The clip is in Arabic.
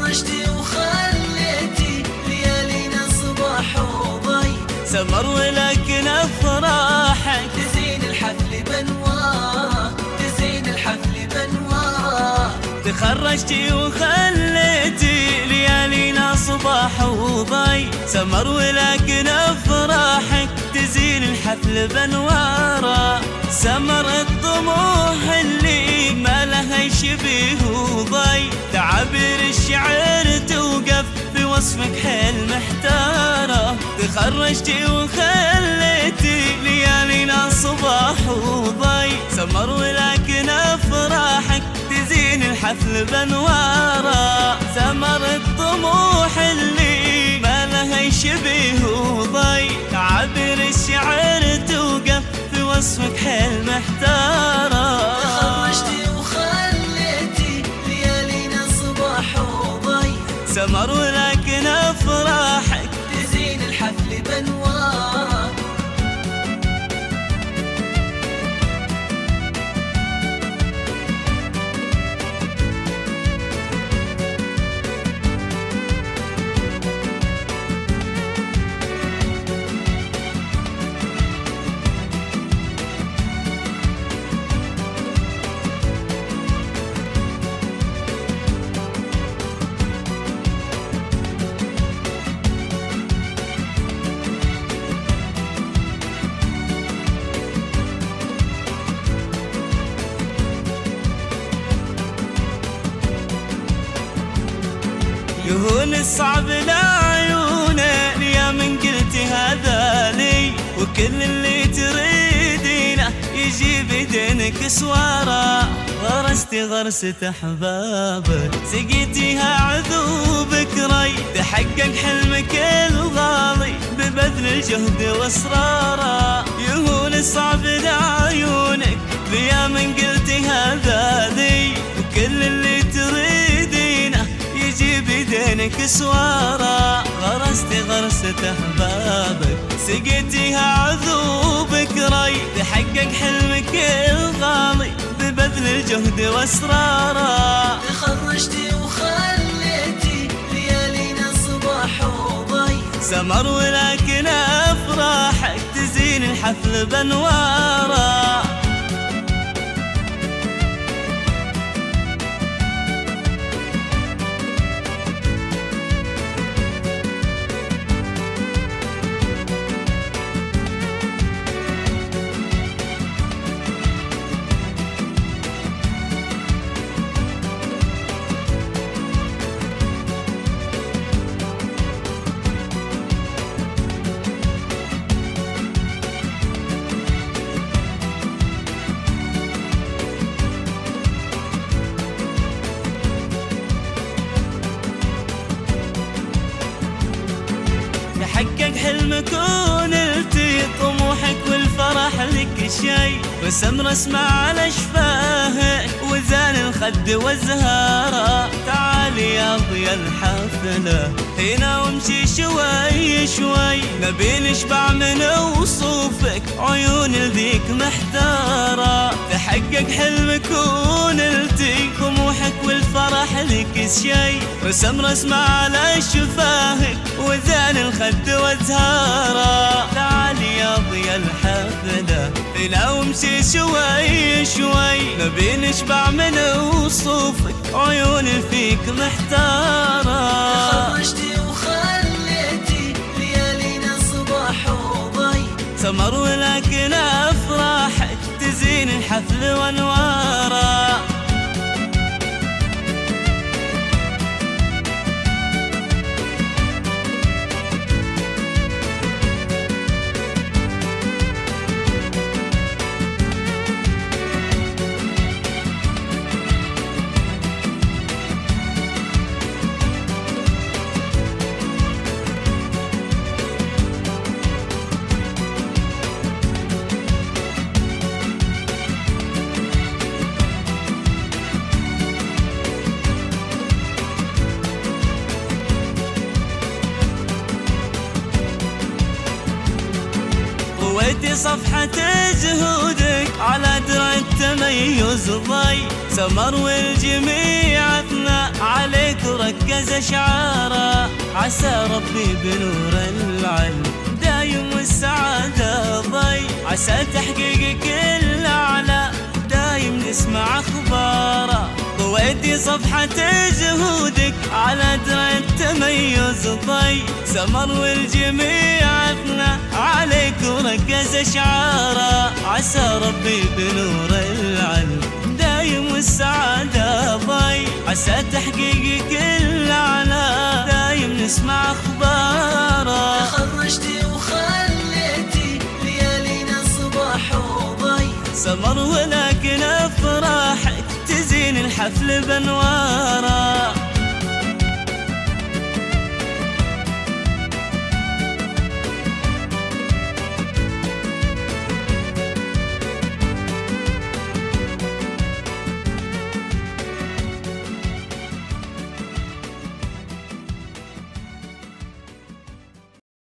تخرجتي وخليتي ليالينا صباح وضي، سمر ولكن افراحك تزين الحفل بانوار، تزين الحفل بانوار. تخرجتي وخليتي ليالينا صباح وضي، سمر ولكن افراحك تزين الحفل بانواره. سمر الطموح اللي ما لها شبيه وضي، تعابير الشعر توقف في وصفك حيل محتاره. تخرجتي وخليتي ليالينا صباح وضي، سمر ولكن افراحك تزين الحفل بانواره. سمر الطموح اللي ما لها شبيه وضي، تعابير الشعر توقف في وصفك حيل محتاره. تخرجتي وخليتي ليالينا صباح وضي، سمر ولكن افراحك تزين الحفل بانوار. يهون الصعب لعيونه يا من قلتي هذا لي، وكل اللي تريدينه يجي بدينك سواره. غرستي غرسة احبابك سقيتيها عذوبك ري، تحقق حلمك الغالي ببذل الجهد واصراره. يهون الصعب لعيونك يا من قلتي هذا لي، وكل اللي تريدينه يجي بدينك سواره. غرستي غرسة احبابك سقيتيها عذوبك ري، تحقق حلمك الغالي ببذل الجهد واصراره. تخرجتي وخليتي ليالينا صباح وضي، سمر ولكن افراحك تزين الحفل بانواره. تحقق حلمك ونلتي طموحك والفرح لك شي، وسم رسمة على شفاهك وزان الخد والزهارة. تعالي يا ضيا الحفلة هنا وامشي شوي شوي، نبي نشبع من وصوفك عيون الذيك محتارة. تحقق حلمك ونلتي طموحك والفرح لك شي، رسم رسمة على شفاهك وزان الخد والزهارة. تعالي يا ضيا الحفلة هنا وامشي شوي شوي، نبي نشبع من وصوفك عيون فيك محتارة. تخرجتي وخليتي ليالينا صباح وضي، سمر ولكن افراحك تزين الحفل وانواره. طويتي صفحة جهودك على درع تميز ضي، سمر والجميع اثنى عليك وركز أشعاره، عسى ربي بنور العلم دايم والسعادة ضي، عسى تحقيق كل أعلى دايم نسمع أخباره. بويدي صفحة جهودك على درى التميز ضي، سمر والجميع أثنى عليك وركز أشعاره، عسى ربي بنور العلم دايم والسعادة ضي، عسى تحقيق كل أعلى دايم نسمع أخباره. تخرجتي وخليتي ليالينا صباح وضي، سمر ولكن أفراحك تزين الحفل بانواره.